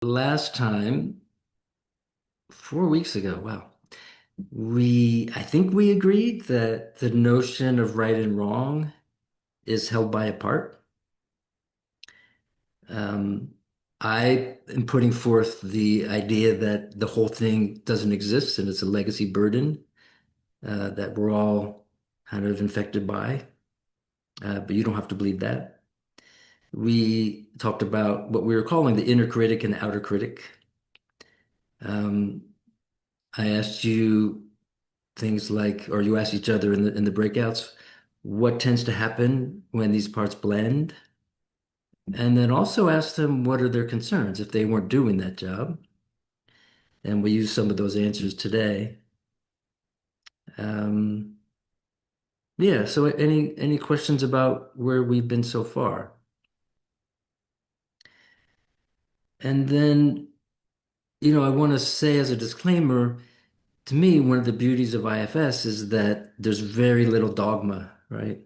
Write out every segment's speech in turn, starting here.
Last time, 4 weeks ago, wow, I think we agreed that the notion of right and wrong is held by a part. Um, I am putting forth the idea that the whole thing doesn't exist and it's a legacy burden that we're all kind of infected by, but you don't have to believe that. We talked about what we were calling the inner critic and the outer critic. Um, I asked you things like, or you ask each other in the breakouts, what tends to happen when these parts blend? And then also ask them what are their concerns if they weren't doing that job. And we use some of those answers today. Um, yeah, so any questions about where we've been so far? And then, I want to say as a disclaimer, to me, one of the beauties of IFS is that there's very little dogma, right?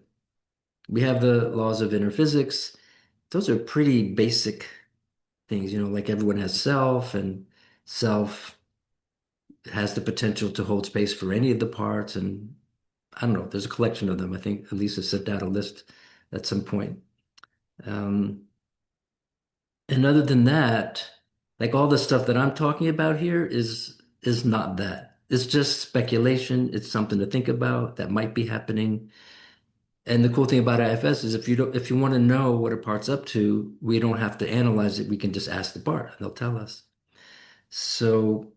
We have the laws of inner physics. Those are pretty basic things, like everyone has self, and self has the potential to hold space for any of the parts. And I don't know, there's a collection of them. I think Elisa sent out a list at some point. Um, and other than that, like all the stuff that I'm talking about here is not that. It's just speculation. It's something to think about that might be happening. And the cool thing about IFS is if you want to know what a part's up to, we don't have to analyze it. We can just ask the part and they'll tell us. So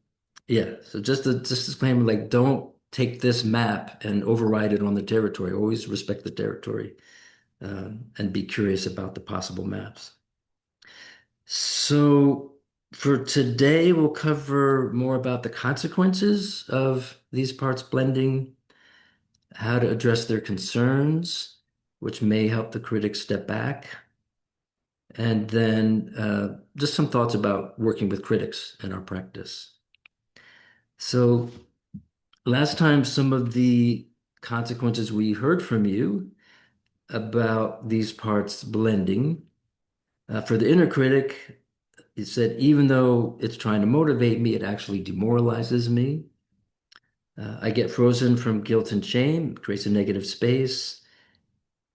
yeah, so just disclaimer, like don't take this map and override it on the territory. Always respect the territory, and be curious about the possible maps. So for today, we'll cover more about the consequences of these parts blending, how to address their concerns, which may help the critics step back, and then just some thoughts about working with critics in our practice. So last time, some of the consequences we heard from you about these parts blending. For the inner critic, it said, even though it's trying to motivate me, it actually demoralizes me. I get frozen from guilt and shame, it creates a negative space,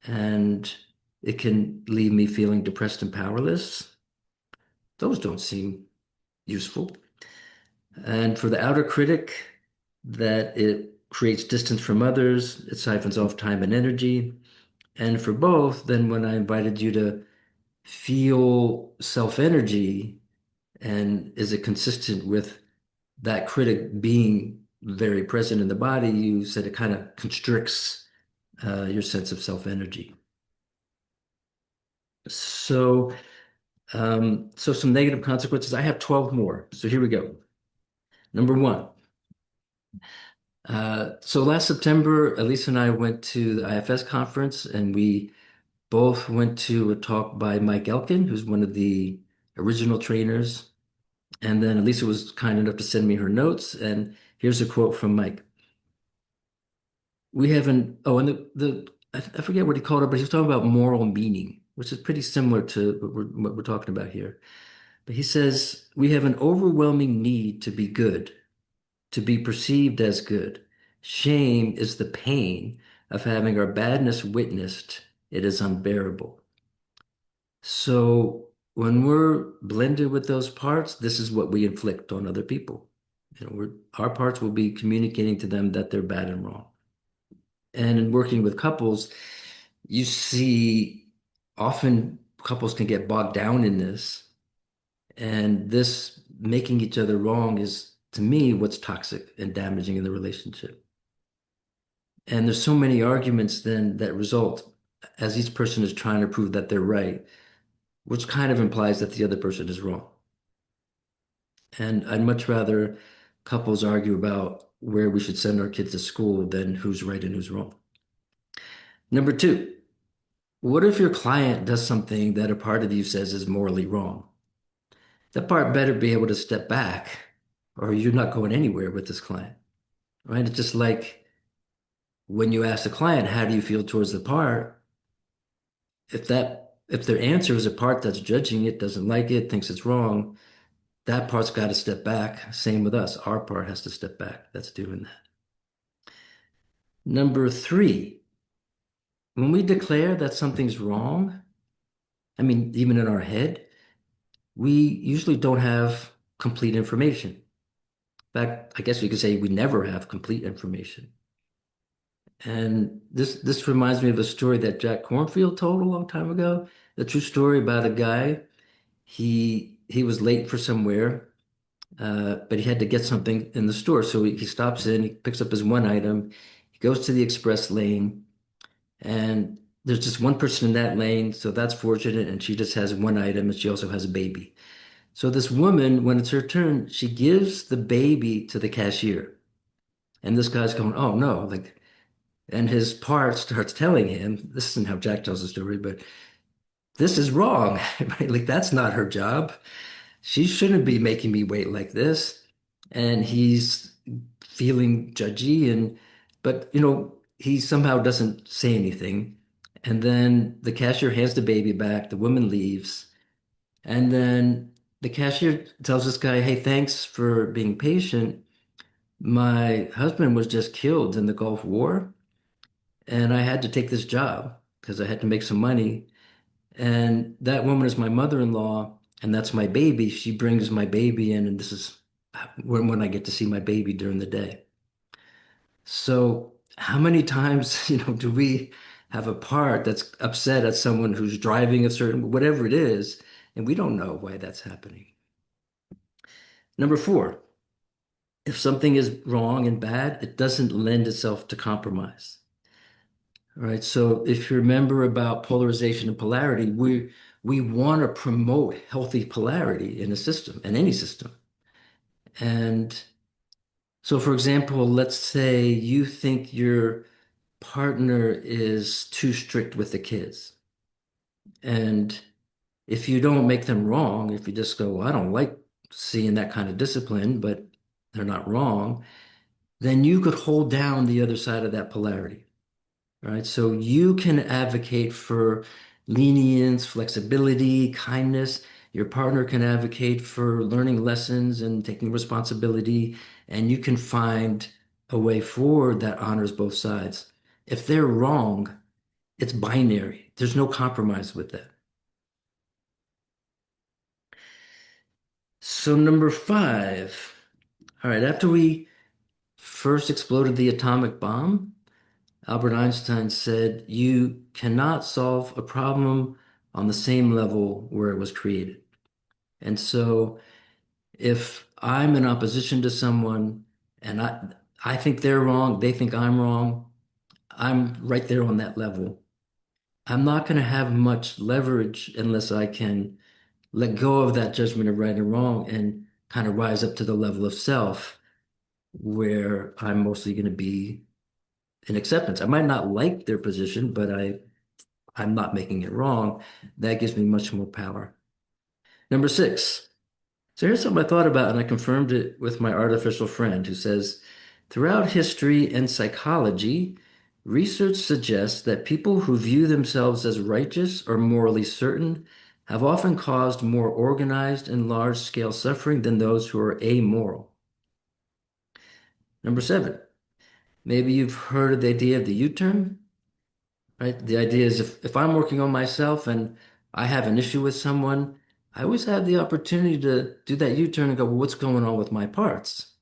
and it can leave me feeling depressed and powerless. Those don't seem useful. And for the outer critic, that it creates distance from others, it siphons off time and energy. And for both, then when I invited you to feel self-energy, and is it consistent with that critic being very present in the body, you said it kind of constricts your sense of self-energy. So, so some negative consequences. I have 12 more. So here we go. Number one. So last September, Elise and I went to the IFS conference and we both went to a talk by Mike Elkin, who's one of the original trainers. And then Elisa was kind enough to send me her notes. And here's a quote from Mike. We haven't, oh, and I forget what he called it, but he was talking about moral meaning, which is pretty similar to what we're talking about here. But he says, we have an overwhelming need to be good, to be perceived as good. Shame is the pain of having our badness witnessed. It is unbearable. So when we're blended with those parts, this is what we inflict on other people. Our parts will be communicating to them that they're bad and wrong. And in working with couples, you see often couples can get bogged down in this. And this making each other wrong is, to me, what's toxic and damaging in the relationship. And there's so many arguments then that result as each person is trying to prove that they're right, which kind of implies that the other person is wrong. And I'd much rather couples argue about where we should send our kids to school than who's right and who's wrong. Number two, what if your client does something that a part of you says is morally wrong? That part better be able to step back, or you're not going anywhere with this client, right? It's just like when you ask the client, how do you feel towards the part? If their answer is a part that's judging it, doesn't like it, thinks it's wrong, that part's got to step back. Same with us. Our part has to step back. That's doing that. Number three, when we declare that something's wrong, I mean, even in our head, we usually don't have complete information. In fact, I guess we could say we never have complete information. And this reminds me of a story that Jack Cornfield told a long time ago. The true story about a guy. He was late for somewhere, but he had to get something in the store. So he stops in, he picks up his one item, he goes to the express lane, and there's just one person in that lane, so that's fortunate, and she just has one item, and she also has a baby. So this woman, when it's her turn, she gives the baby to the cashier. And this guy's going, oh no, like, and his part starts telling him, this isn't how Jack tells the story, but this is wrong, right? Like, that's not her job. She shouldn't be making me wait like this. And he's feeling judgy but he somehow doesn't say anything. And then the cashier hands the baby back, the woman leaves, and then the cashier tells this guy, hey, thanks for being patient. My husband was just killed in the Gulf War, and I had to take this job because I had to make some money. And that woman is my mother-in-law, and that's my baby. She brings my baby in, and this is when I get to see my baby during the day. So how many times, do we have a part that's upset at someone who's driving a certain, whatever it is, and we don't know why that's happening? Number four, if something is wrong and bad, it doesn't lend itself to compromise. All right. So if you remember about polarization and polarity, we want to promote healthy polarity in a system, in any system. And so, for example, let's say you think your partner is too strict with the kids. And if you don't make them wrong, if you just go, well, I don't like seeing that kind of discipline, but they're not wrong, then you could hold down the other side of that polarity. Right? So you can advocate for lenience, flexibility, kindness. Your partner can advocate for learning lessons and taking responsibility, and you can find a way forward that honors both sides. If they're wrong, it's binary. There's no compromise with that. So number five, all right, after we first exploded the atomic bomb, Albert Einstein said, you cannot solve a problem on the same level where it was created. And so if I'm in opposition to someone and I think they're wrong, they think I'm wrong, I'm right there on that level. I'm not going to have much leverage unless I can let go of that judgment of right and wrong and kind of rise up to the level of self where I'm mostly going to be in acceptance. I might not like their position, but I'm not making it wrong. That gives me much more power. Number six. So here's something I thought about, and I confirmed it with my artificial friend who says, throughout history and psychology, research suggests that people who view themselves as righteous or morally certain have often caused more organized and large-scale suffering than those who are amoral. Number seven, maybe you've heard of the idea of the U-turn. Right? The idea is if I'm working on myself and I have an issue with someone, I always have the opportunity to do that U-turn and go, well, what's going on with my parts?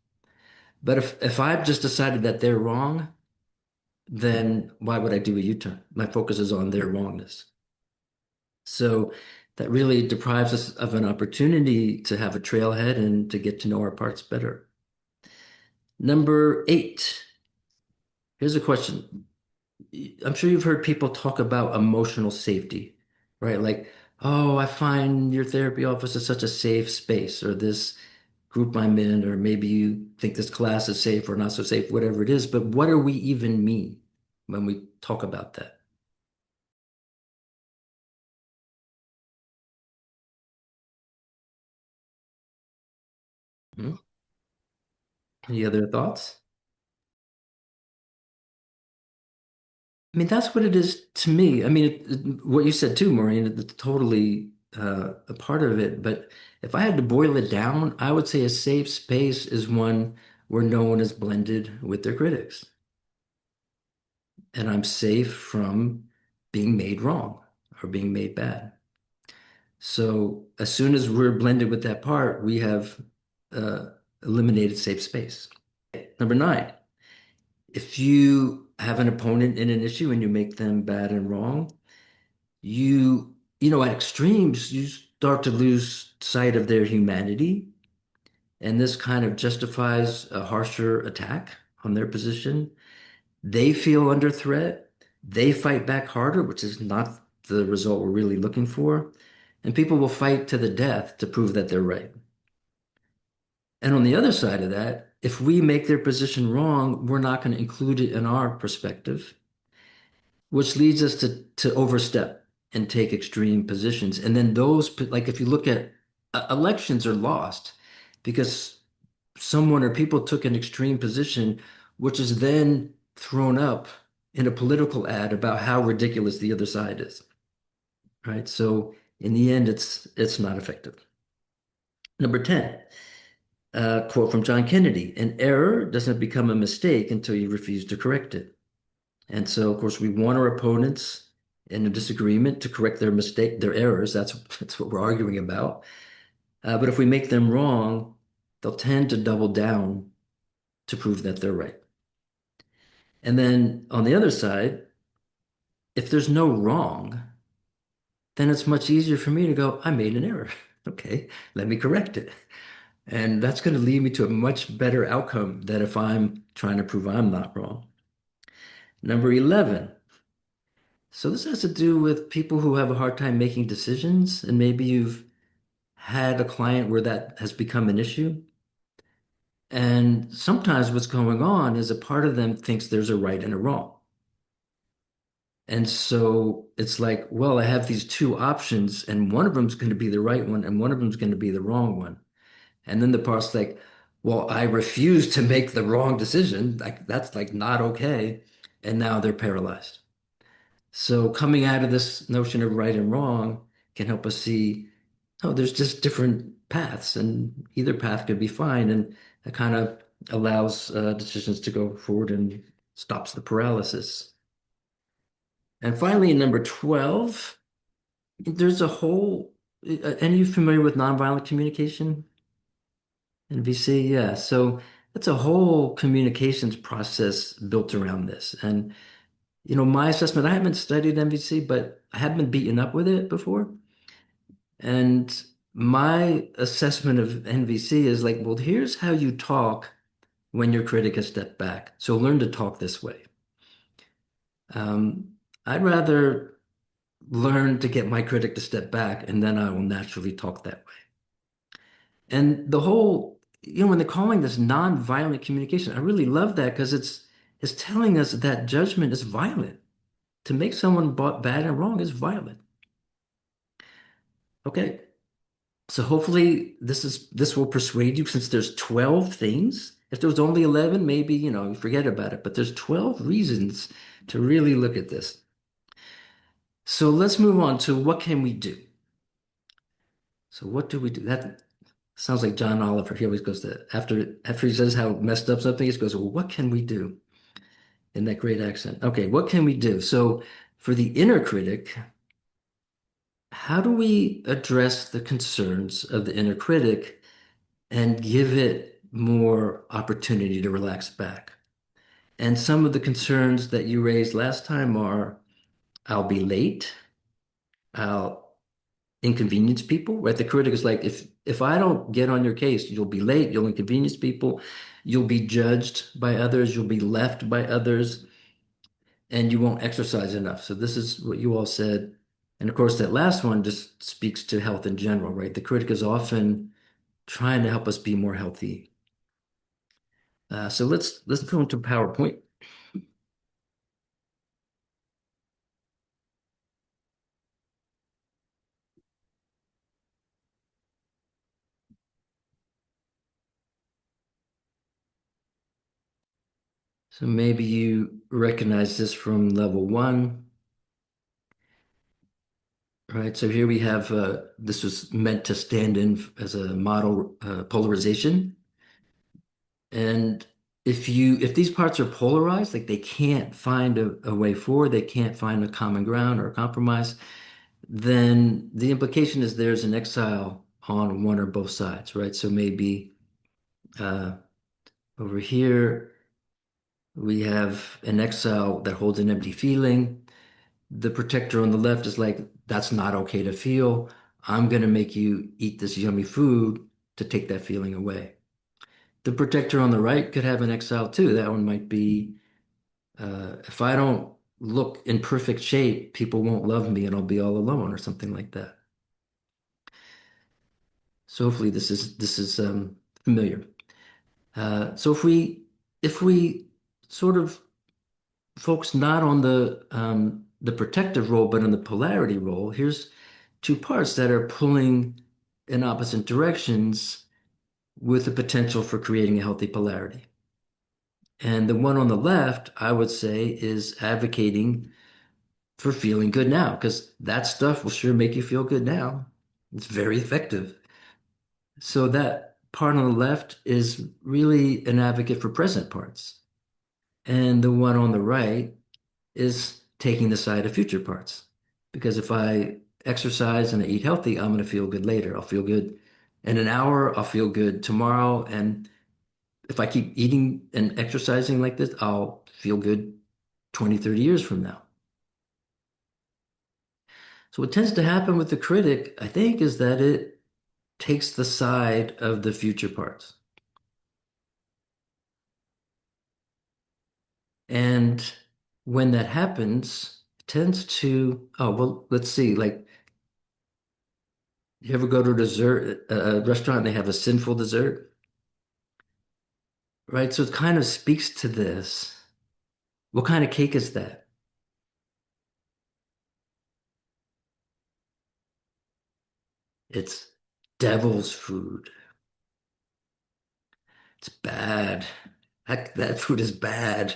But if I've just decided that they're wrong, then why would I do a U-turn? My focus is on their wrongness. So that really deprives us of an opportunity to have a trailhead and to get to know our parts better. Number eight, here's a question. I'm sure you've heard people talk about emotional safety, right? Like, oh, I find your therapy office is such a safe space, or this group I'm in, or maybe you think this class is safe or not so safe, whatever it is. But what do we even mean when we talk about that? Hmm? Any other thoughts? I mean, that's what it is to me. I mean, what you said too, Maureen, it's totally. a part of it. But if I had to boil it down, I would say a safe space is one where no one is blended with their critics. And I'm safe from being made wrong or being made bad. So as soon as we're blended with that part, we have uh, eliminated safe space. Number nine, if you have an opponent in an issue and you make them bad and wrong, at extremes, you start to lose sight of their humanity. And this kind of justifies a harsher attack on their position. They feel under threat. They fight back harder, which is not the result we're really looking for. And people will fight to the death to prove that they're right. And on the other side of that, if we make their position wrong, we're not going to include it in our perspective, which leads us to overstep and take extreme positions. And then like if you look at elections are lost because someone or people took an extreme position, which is then thrown up in a political ad about how ridiculous the other side is, right? So in the end, it's not effective. Number 10, quote from John Kennedy, an error doesn't become a mistake until you refuse to correct it. And so, of course, we want our opponents in a disagreement to correct their mistake, their errors. That's what we're arguing about. But if we make them wrong, they'll tend to double down to prove that they're right. And then on the other side, if there's no wrong, then it's much easier for me to go, I made an error. Okay, let me correct it. And that's going to lead me to a much better outcome than if I'm trying to prove I'm not wrong. Number 11. So this has to do with people who have a hard time making decisions, and maybe you've had a client where that has become an issue. And sometimes what's going on is a part of them thinks there's a right and a wrong. And so it's like, well, I have these two options, and one of them is going to be the right one, and one of them is going to be the wrong one. And then the part's like, well, I refuse to make the wrong decision. Like that's like not okay. And now they're paralyzed. So coming out of this notion of right and wrong can help us see, oh, there's just different paths, and either path could be fine. And it kind of allows decisions to go forward and stops the paralysis. And finally, number 12, there's a whole, any you familiar with nonviolent communication? NVC, yeah. So it's a whole communications process built around this. And, my assessment, I haven't studied NVC, but I have been beaten up with it before. And my assessment of NVC is like, well, here's how you talk when your critic has stepped back. So learn to talk this way. I'd rather learn to get my critic to step back, and then I will naturally talk that way. And the whole, when they're calling this nonviolent communication, I really love that because it's telling us that judgment is violent. To make someone bad and wrong is violent. Okay, so hopefully this will persuade you since there's 12 things. If there was only 11, maybe, forget about it. But there's 12 reasons to really look at this. So let's move on to what can we do? So what do we do? That sounds like John Oliver. He always goes to after he says how messed up something is, he goes, well, what can we do? In that great accent. Okay, what can we do? So for the inner critic, how do we address the concerns of the inner critic and give it more opportunity to relax back? And some of the concerns that you raised last time are I'll be late, I'll inconvenience people, right? The critic is like, if I don't get on your case, you'll be late, you'll inconvenience people, you'll be judged by others, you'll be left by others, and you won't exercise enough. So this is what you all said. And of course, that last one just speaks to health in general, right? The critic is often trying to help us be more healthy. So let's go into PowerPoint. So maybe you recognize this from level one. right? So here we have this was meant to stand in as a model polarization. And if these parts are polarized, like they can't find a way forward, they can't find a common ground or a compromise, then the implication is there's an exile on one or both sides, right? So maybe uh, over here we have an exile that holds an empty feeling. The protector on the left is like, that's not okay to feel. I'm going to make you eat this yummy food to take that feeling away. The protector on the right could have an exile too. That one might be, if I don't look in perfect shape, people won't love me and I'll be all alone or something like that. So hopefully this is familiar. So if we sort of focus not on the protective role, but on the polarity role, here's two parts that are pulling in opposite directions with the potential for creating a healthy polarity. And the one on the left, I would say, is advocating for feeling good now, because that stuff will sure make you feel good now. It's very effective. So that part on the left is really an advocate for present parts. And the one on the right is taking the side of future parts. Because if I exercise and I eat healthy, I'm going to feel good later. I'll feel good in an hour. I'll feel good tomorrow. And if I keep eating and exercising like this, I'll feel good 20, 30 years from now. So what tends to happen with the critic, I think, is that it takes the side of the future parts. And when that happens, it tends to, oh, well, let's see, like you ever go to a dessert, a restaurant, and they have a sinful dessert, right? So it kind of speaks to this. What kind of cake is that? It's devil's food. It's bad. That food is bad.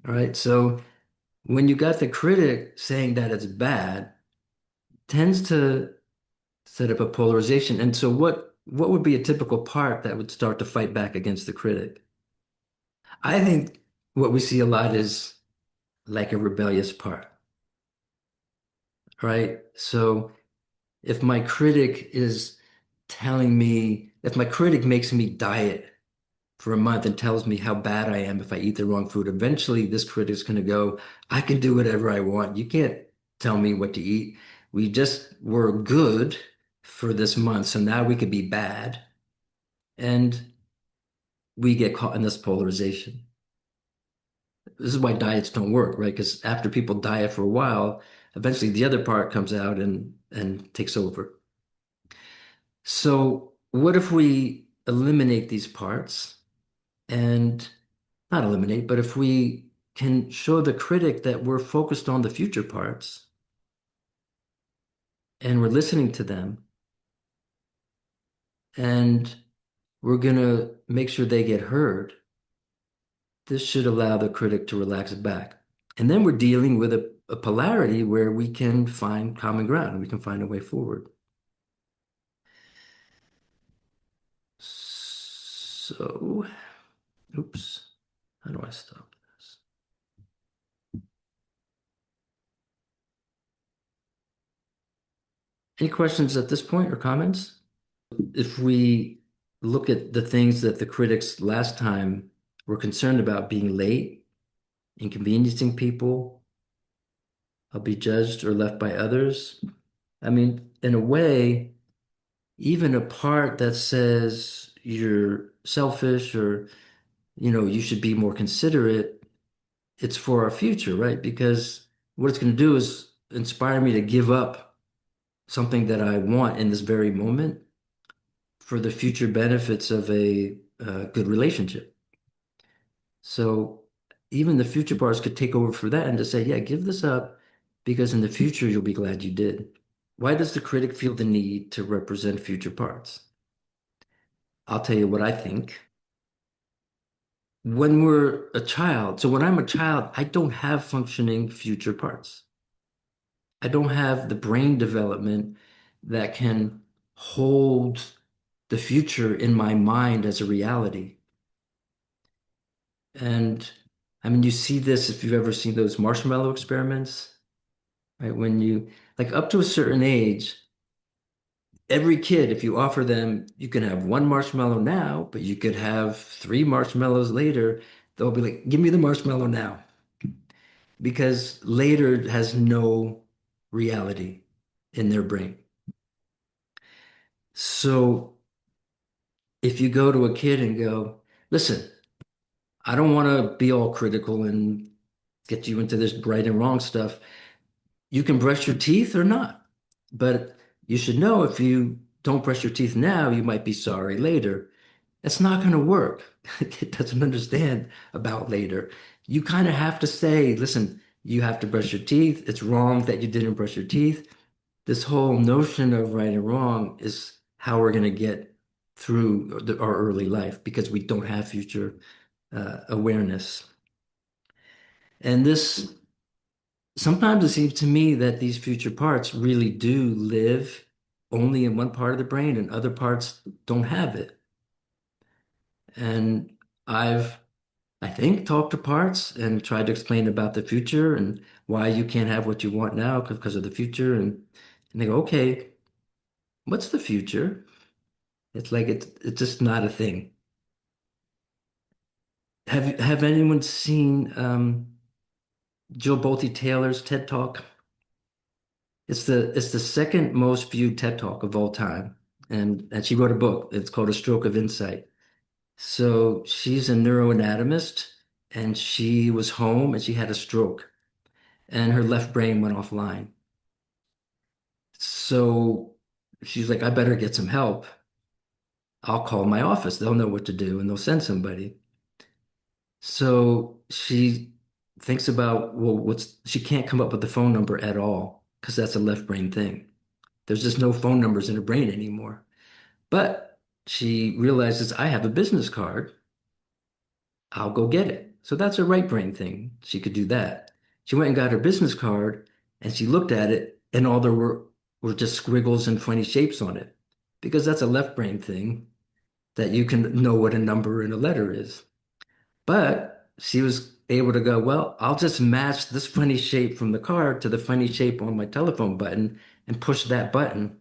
All right. So when you got the critic saying that it's bad, tends to set up a polarization. And so what would be a typical part that would start to fight back against the critic? I think what we see a lot is like a rebellious part, right? So if my critic makes me diet for a month and tells me how bad I am if I eat the wrong food, eventually this critic's going to go, I can do whatever I want. You can't tell me what to eat. We just were good for this month, so now we could be bad. And we get caught in this polarization. This is why diets don't work, right? Because after people diet for a while, eventually the other part comes out and takes over. So what if we eliminate these parts and not eliminate, but if we can show the critic that we're focused on the future parts and we're listening to them and we're going to make sure they get heard, this should allow the critic to relax it back. And then we're dealing with a polarity where we can find common ground, we can find a way forward. So, oops, how do I stop this? Any questions at this point or comments? If we look at the things that the critics last time were concerned about, being late, inconveniencing people, I'll be judged or left by others. I mean, in a way, even a part that says you're selfish or, you should be more considerate, it's for our future, right? Because what it's going to do is inspire me to give up something that I want in this very moment for the future benefits of a good relationship. So even the future parts could take over for that and to say, yeah, give this up because in the future you'll be glad you did. Why does the critic feel the need to represent future parts? I'll tell you what I think. When we're a child, so when I'm a child, I don't have functioning future parts. I don't have the brain development that can hold the future in my mind as a reality. And I mean, you see this if you've ever seen those marshmallow experiments, right? When you, like, up to a certain age, every kid, if you offer them, you can have one marshmallow now, but you could have three marshmallows later. They'll be like, give me the marshmallow now. Because later has no reality in their brain. So if you go to a kid and go, listen, I don't want to be all critical and get you into this right and wrong stuff. You can brush your teeth or not. But you should know if you don't brush your teeth now, you might be sorry later. It's not going to work. It doesn't understand about later. You kind of have to say, listen, you have to brush your teeth. It's wrong that you didn't brush your teeth. This whole notion of right and wrong is how we're going to get through our early life because we don't have future awareness. And this sometimes it seems to me that these future parts really do live only in one part of the brain and other parts don't have it. And I've, I think, talked to parts and tried to explain about the future and why you can't have what you want now because of the future. And they go, okay, what's the future? It's like it's just not a thing. Have anyone seen Jill Bolte Taylor's TED Talk? It's the second most viewed TED Talk of all time. And she wrote a book. It's called A Stroke of Insight. So she's a neuroanatomist and she was home and she had a stroke and her left brain went offline. So she's like, I better get some help. I'll call my office. They'll know what to do and they'll send somebody. So she thinks about, well, she can't come up with the phone number at all because that's a left brain thing. There's just no phone numbers in her brain anymore. But she realizes I have a business card. I'll go get it. So that's a right brain thing. She could do that. She went and got her business card and she looked at it and all there were just squiggles and funny shapes on it because that's a left brain thing that you can know what a number and a letter is. But she was able to go, well, I'll just match this funny shape from the card to the funny shape on my telephone button and push that button.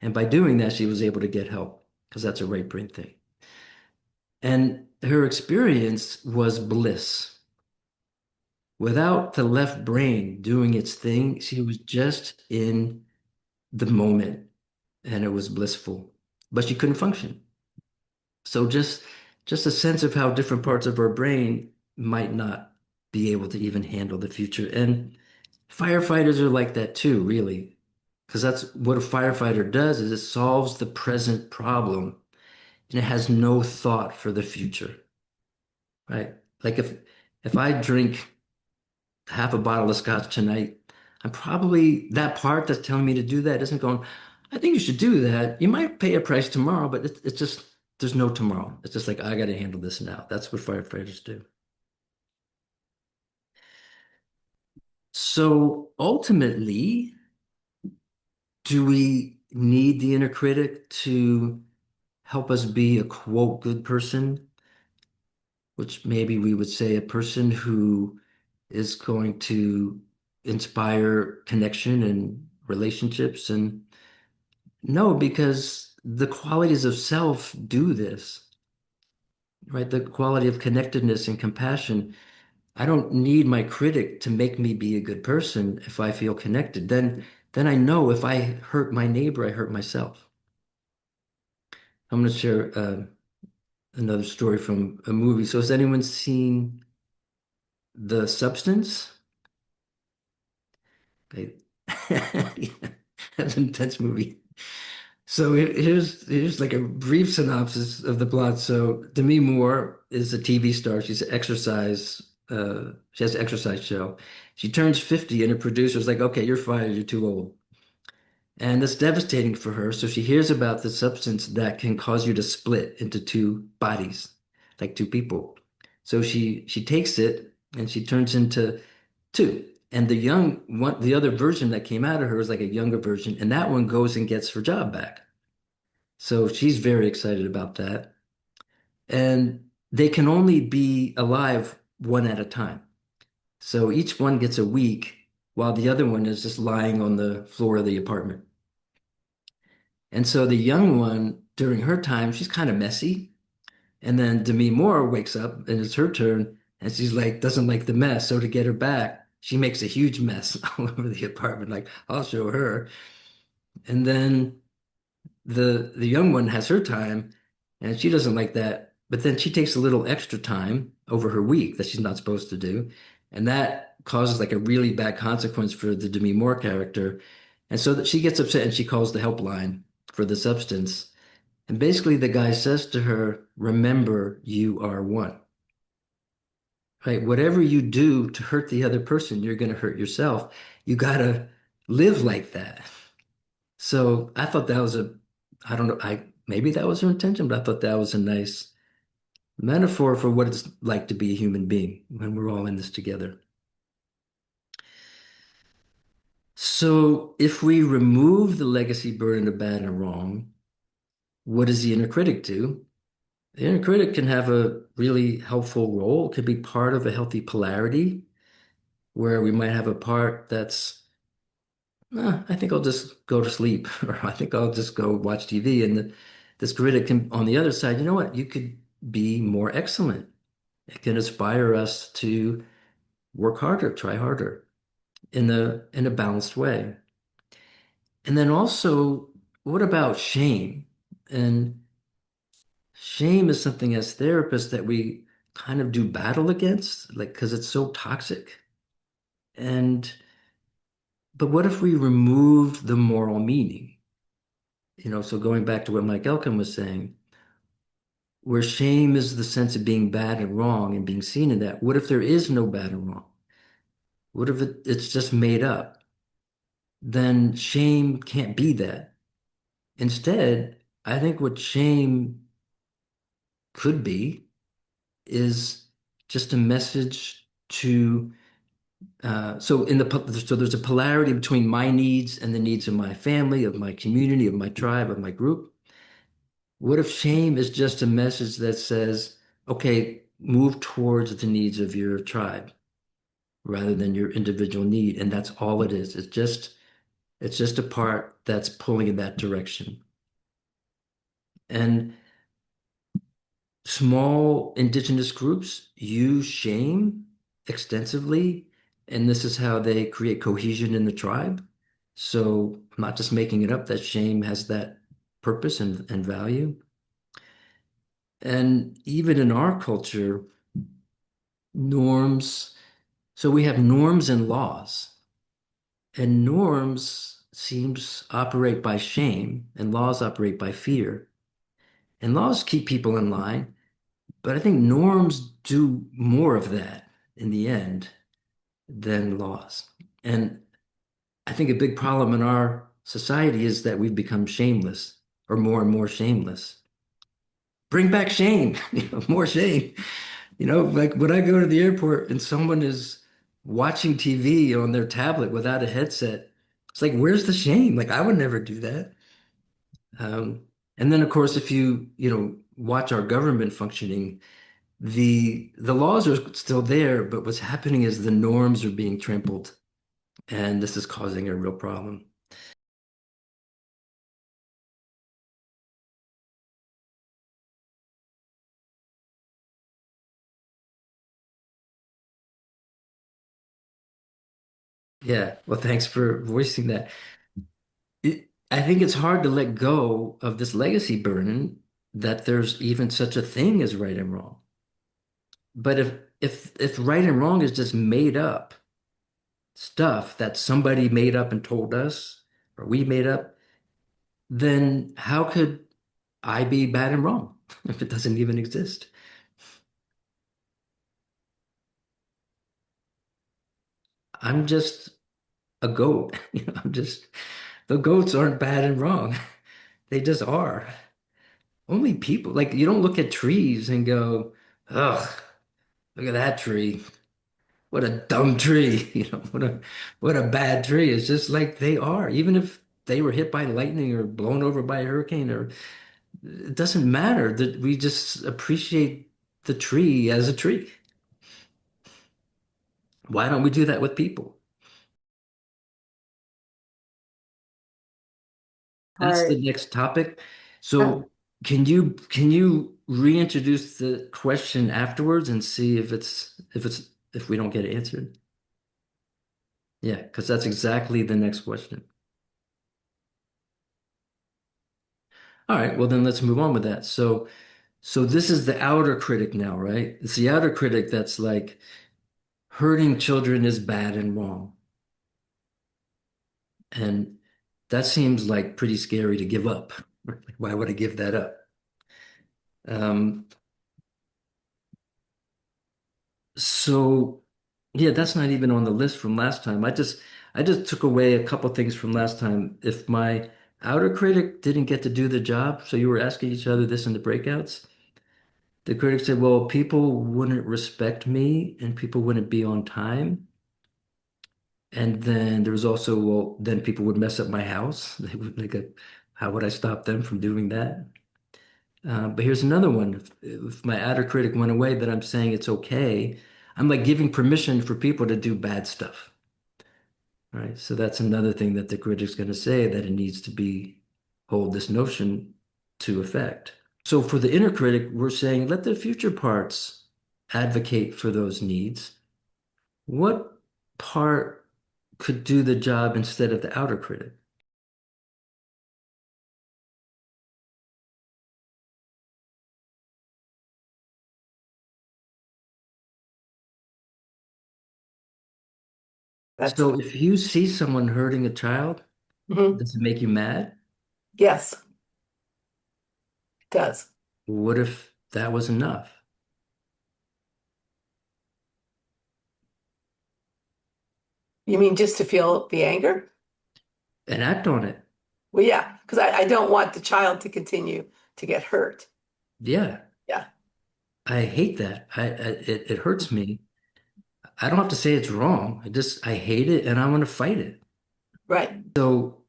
And by doing that, she was able to get help because that's a right brain thing. And her experience was bliss. Without the left brain doing its thing, she was just in the moment and it was blissful, but she couldn't function. So just a sense of how different parts of our brain might not be able to even handle the future. And firefighters are like that too, really, because that's what a firefighter does is it solves the present problem and it has no thought for the future, right? Like if I drink half a bottle of scotch tonight, I'm probably that part that's telling me to do that isn't going, I think you should do that. You might pay a price tomorrow, but it's just there's no tomorrow. It's just like I got to handle this now. That's what firefighters do. So ultimately, do we need the inner critic to help us be a quote good person, which maybe we would say a person who is going to inspire connection and relationships? And no, because the qualities of self do this, right? The quality of connectedness and compassion. I don't need my critic to make me be a good person if I feel connected. Then I know if I hurt my neighbor, I hurt myself. I'm going to share another story from a movie. So has anyone seen The Substance? Okay. That's an intense movie. So here's like a brief synopsis of the plot. So Demi Moore is a TV star. She has an exercise show. She turns 50 and her producer's like, okay, you're fired, you're too old. And that's devastating for her. So she hears about the substance that can cause you to split into two bodies, like two people. So she takes it and she turns into two. And the young one, the other version that came out of her is like a younger version, and that one goes and gets her job back. So she's very excited about that. And they can only be alive one at a time. So each one gets a week while the other one is just lying on the floor of the apartment. And so the young one, during her time, she's kind of messy. And then Demi Moore wakes up and it's her turn, and she's like, doesn't like the mess. So to get her back, she makes a huge mess all over the apartment. Like, I'll show her. And then the young one has her time, and she doesn't like that. But then she takes a little extra time over her week that she's not supposed to do, and that causes like a really bad consequence for the Demi Moore character. And so that she gets upset and she calls the helpline for the substance. And basically, the guy says to her, "Remember, you are one." Right? Whatever you do to hurt the other person, you're going to hurt yourself. You got to live like that. So I thought that was I don't know, maybe that was her intention, but I thought that was a nice metaphor for what it's like to be a human being when we're all in this together. So if we remove the legacy burden of bad and wrong, what does the inner critic do? The inner critic can have a really helpful role. It could be part of a healthy polarity where we might have a part that's I think I'll just go to sleep, or I think I'll just go watch TV. And this critic can, on the other side, you know what? You could be more excellent. It can inspire us to work harder, try harder in a balanced way. And then also, what about shame? And shame is something as therapists that we kind of do battle against, like because it's so toxic. And but what if we removed the moral meaning? So going back to what Mike Elkin was saying, where shame is the sense of being bad and wrong and being seen in that, what if there is no bad and wrong? What if it's just made up? Then shame can't be that. Instead, I think what shame could be is just a message to so there's a polarity between my needs and the needs of my family, of my community, of my tribe, of my group. What if shame is just a message that says, okay, move towards the needs of your tribe rather than your individual need? And that's all it is. It's just a part that's pulling in that direction. And small indigenous groups use shame extensively, and this is how they create cohesion in the tribe. So I'm not just making it up, that shame has that purpose and value. And even in our culture, norms. So we have norms and laws, and norms seems operate by shame, and laws operate by fear. And laws keep people in line, but I think norms do more of that in the end than laws. And I think a big problem in our society is that we've become shameless or more and more shameless. Bring back shame, more shame. Like when I go to the airport and someone is watching TV on their tablet without a headset, it's like, where's the shame? Like I would never do that. Um, and then of course, if you watch our government functioning, the laws are still there, but what's happening is the norms are being trampled, and this is causing a real problem. Yeah, well, thanks for voicing that. I think it's hard to let go of this legacy burden that there's even such a thing as right and wrong. But if right and wrong is just made up stuff that somebody made up and told us, or we made up, then how could I be bad and wrong if it doesn't even exist? I'm just a goat. The goats aren't bad and wrong. They just are. Only people, like you don't look at trees and go, ugh, look at that tree. what a dumb tree, what a bad tree. It's just like they are. Even if they were hit by lightning or blown over by a hurricane, or it doesn't matter that we just appreciate the tree as a tree. Why don't we do that with people? That's the Part. next topic. Oh, So can you reintroduce the question afterwards and see if we don't get it answered? Yeah, because that's exactly the next question. All right, well then let's move on with that. So this is the outer critic now, right? It's the outer critic that's like hurting children is bad and wrong. And that seems like pretty scary to give up. Why would I give that up? Um, so yeah, that's not even on the list from last time. I just took away a couple things from last time. If my outer critic didn't get to do the job, so you were asking each other this in the breakouts, the critic said, well, people wouldn't respect me and people wouldn't be on time. And then there was also, well, then people would mess up my house. They would how would I stop them from doing that? But here's another one. If my outer critic went away, then I'm saying it's okay. I'm like giving permission for people to do bad stuff, right? So that's another thing that the critic's going to say that it needs to be hold this notion to effect. So for the inner critic, we're saying let the future parts advocate for those needs. What part could do the job instead of the outer critic? that's So if you see someone hurting a child, mhm. does it make you mad? Yes, it does. What if that was enough? You mean just to feel the anger? And act on it. Well, yeah, because I don't want the child to continue to get hurt. Yeah, Yeah, I hate that. It hurts me. I don't have to say it's wrong. I hate it and I want to fight it. right.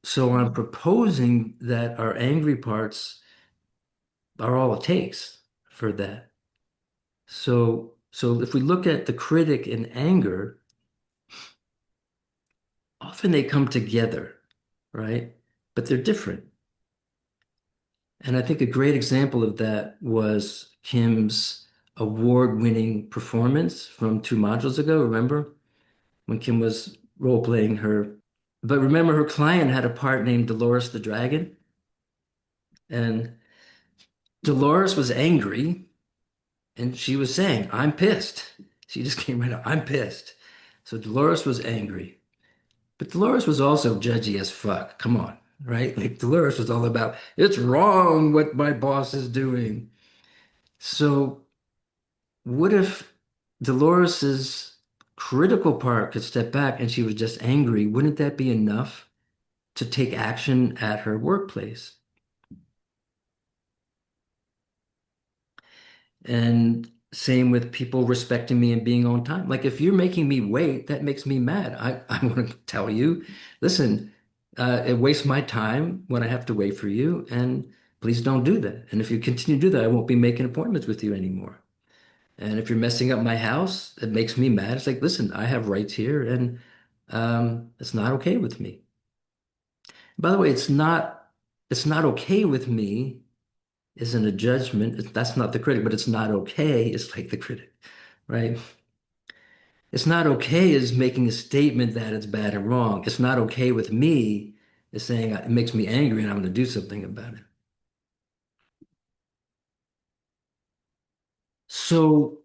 So I'm proposing that our angry parts are all it takes for that. So if we look at the critic in anger, often they come together, right? But they're different. And I think a great example of that was Kim's award-winning performance from 2 modules ago. Remember when Kim was role-playing her? But remember, her client had a part named Dolores the Dragon, and Dolores was angry, and she was saying, "I'm pissed." She just came right out, "I'm pissed." So Dolores was angry, but Dolores was also judgy as fuck. Come on, right? Like Dolores was all about, "It's wrong what my boss is doing." So what if Dolores's critical part could step back and she was just angry? Wouldn't that be enough to take action at her workplace? And same with people respecting me and being on time. Like if you're making me wait, that makes me mad. I want to tell you, listen, it wastes my time when I have to wait for you, and please don't do that. And if you continue to do that, I won't be making appointments with you anymore. And if you're messing up my house, it makes me mad. It's like, listen, I have rights here, and it's not okay with me. By the way, it's not okay with me isn't a judgment. That's not the critic, but it's not okay. It's like the critic, right? It's not okay is making a statement that it's bad and wrong. It's not okay with me is saying it makes me angry and I'm going to do something about it. So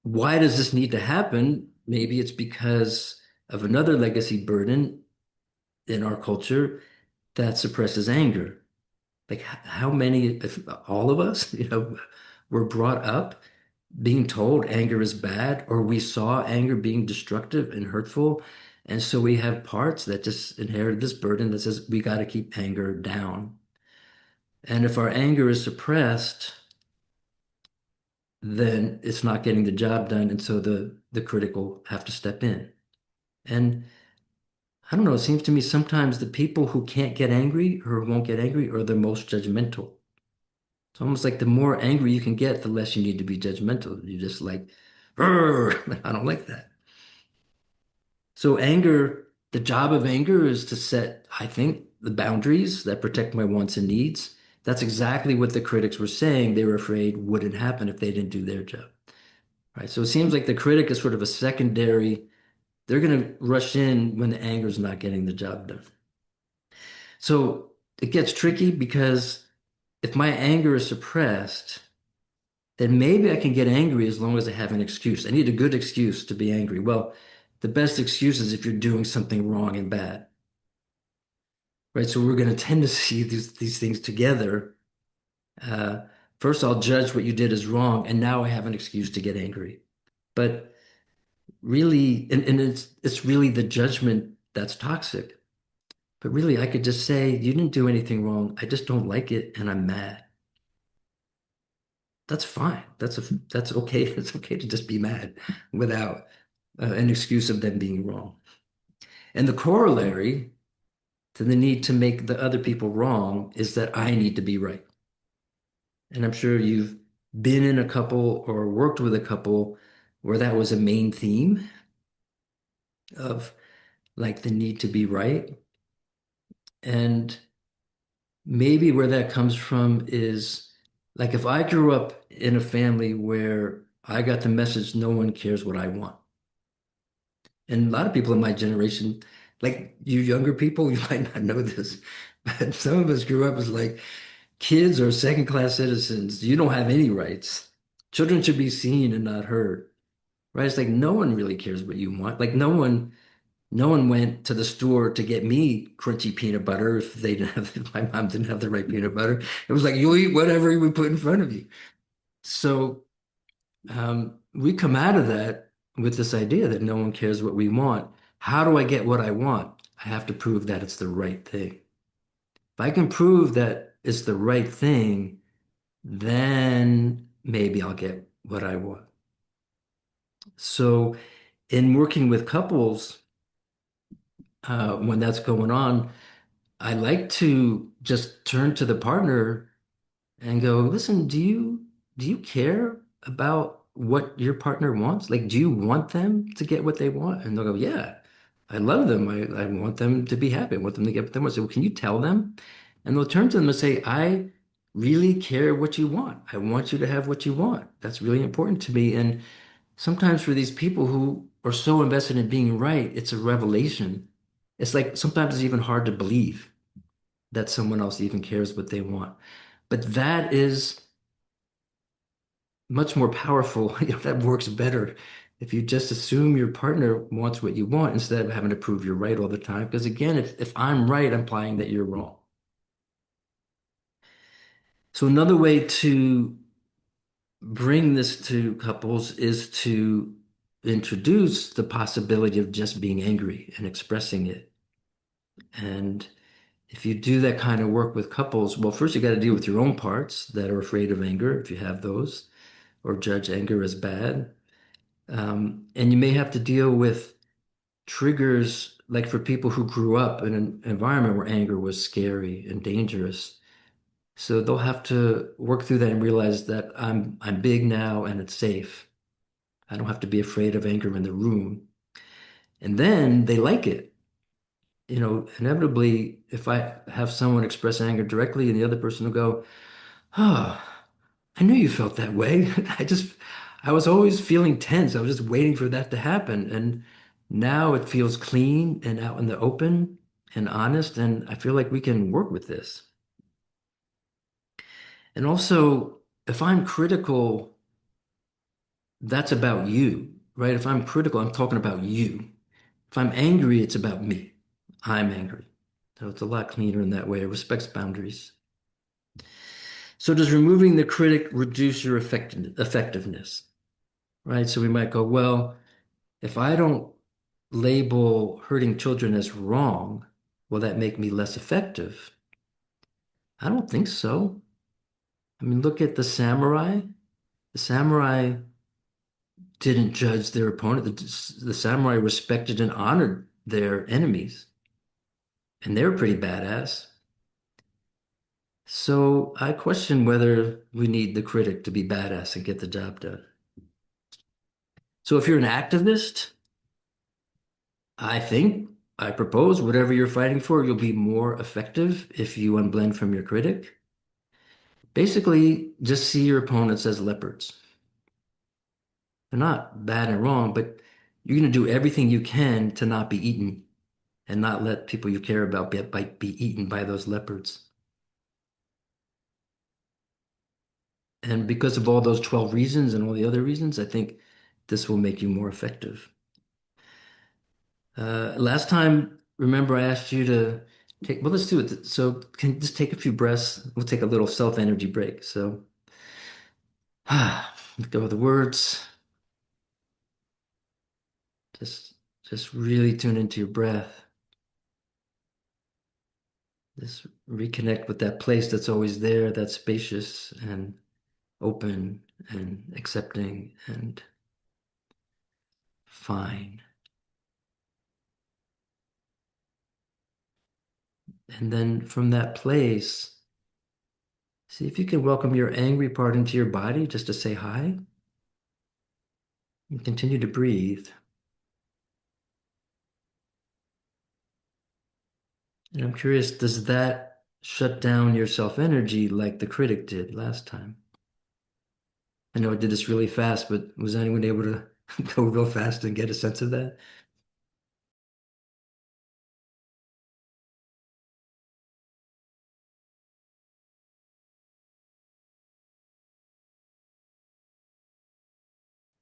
why does this need to happen? Maybe it's because of another legacy burden in our culture that suppresses anger. Like how many, if all of us, were brought up being told anger is bad, or we saw anger being destructive and hurtful. And so we have parts that just inherit this burden that says we got to keep anger down. And if our anger is suppressed, then it's not getting the job done, and so the critic will have to step in. And I don't know, it seems to me sometimes the people who can't get angry or won't get angry are the most judgmental. It's almost like the more angry you can get, the less you need to be judgmental. You're just like, "Rrr," I don't like that. So anger, the job of anger is to set, I think, the boundaries that protect my wants and needs. That's exactly what the critics were saying they were afraid wouldn't happen if they didn't do their job. Right. So it seems like the critic is sort of a secondary, they're going to rush in when the anger is not getting the job done. So it gets tricky because if my anger is suppressed, then maybe I can get angry as long as I have an excuse. I need a good excuse to be angry. Well, the best excuse is if you're doing something wrong and bad, right? So we're going to tend to see these things together. Uh, First, I'll judge what you did as wrong, and now I have an excuse to get angry. But really, and it's really the judgment that's toxic. But really, I could just say, you didn't do anything wrong. I just don't like it, and I'm mad. That's fine. That's okay. It's okay to just be mad without an excuse of them being wrong. And the corollary to the need to make the other people wrong is that I need to be right. And I'm sure you've been in a couple or worked with a couple where that was a main theme of like the need to be right. And maybe where that comes from is like if I grew up in a family where I got the message no one cares what I want. And a lot of people in my generation, like you younger people, you might not know this, but some of us grew up as like kids are second-class citizens. You don't have any rights. Children should be seen and not heard, right? It's like no one really cares what you want. Like no one went to the store to get me crunchy peanut butter if they didn't have, if my mom didn't have the right peanut butter. It was like you eat whatever we put in front of you. So we come out of that with this idea that no one cares what we want. How do I get what I want? I have to prove that it's the right thing. If I can prove that it's the right thing, then maybe I'll get what I want. So in working with couples, when that's going on, I like to just turn to the partner and go, listen, do you care about what your partner wants? Like, do you want them to get what they want? And they'll go, yeah, I love them. I want them to be happy. I want them to get what they want. So can you tell them? And they'll turn to them and say, I really care what you want. I want you to have what you want. That's really important to me. And sometimes for these people who are so invested in being right, it's a revelation. It's like sometimes it's even hard to believe that someone else even cares what they want. But that is much more powerful. You know, that works better if you just assume your partner wants what you want instead of having to prove you're right all the time. Because again, if I'm right, I'm implying that you're wrong. So another way to bring this to couples is to introduce the possibility of just being angry and expressing it. And if you do that kind of work with couples, well, first you got to deal with your own parts that are afraid of anger, if you have those, or judge anger as bad. And you may have to deal with triggers, like for people who grew up in an environment where anger was scary and dangerous. So they'll have to work through that and realize that I'm big now and it's safe. I don't have to be afraid of anger in the room. And then they like it. You know, inevitably, if I have someone express anger directly and the other person will go, oh, I knew you felt that way. I was always feeling tense. I was just waiting for that to happen. And now it feels clean and out in the open and honest. And I feel like we can work with this. And also, if I'm critical, that's about you, right? If I'm critical, I'm talking about you. If I'm angry, it's about me. I'm angry. So it's a lot cleaner in that way. It respects boundaries. So does removing the critic reduce your effectiveness, right? So we might go, well, if I don't label hurting children as wrong, will that make me less effective? I don't think so. I mean, look at the samurai. The samurai didn't judge their opponent. The samurai respected and honored their enemies, and they were pretty badass. So I question whether we need the critic to be badass and get the job done. So if you're an activist, I think I propose whatever you're fighting for, you'll be more effective if you unblend from your critic. Basically, just see your opponents as leopards. They're not bad and wrong, but you're going to do everything you can to not be eaten and not let people you care about be eaten by those leopards. And because of all those 12 reasons and all the other reasons, I think this will make you more effective. Last time, remember I asked you to take, well, let's do it. So can you just take a few breaths? We'll take a little self-energy break. So, let go of the words. Just, just really tune into your breath. Just reconnect with that place that's always there, that's spacious and open and accepting and fine. And then from that place, see if you can welcome your angry part into your body just to say hi and continue to breathe. And I'm curious, does that shut down your self-energy like the critic did last time? I know I did this really fast, but was anyone able to go real fast and get a sense of that?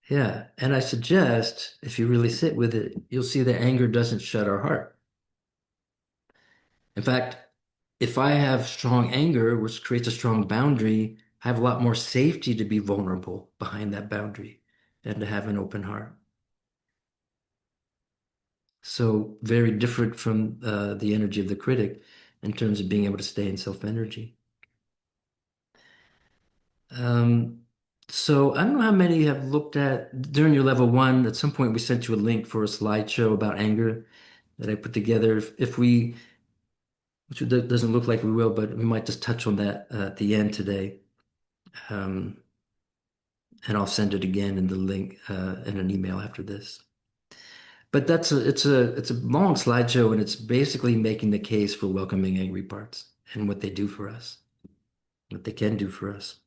Yeah. And I suggest if you really sit with it, you'll see that anger doesn't shut our heart. In fact, if I have strong anger, which creates a strong boundary, I have a lot more safety to be vulnerable behind that boundary and to have an open heart. So very different from the energy of the critic in terms of being able to stay in self-energy. Um, so I don't know how many have looked at during your level one. At some point, we sent you a link for a slideshow about anger that I put together. If we, which it doesn't look like we will, but we might just touch on that at the end today. Um, and I'll send it again in the link in an email after this. But it's a long slideshow, and it's basically making the case for welcoming angry parts and what they do for us, what they can do for us.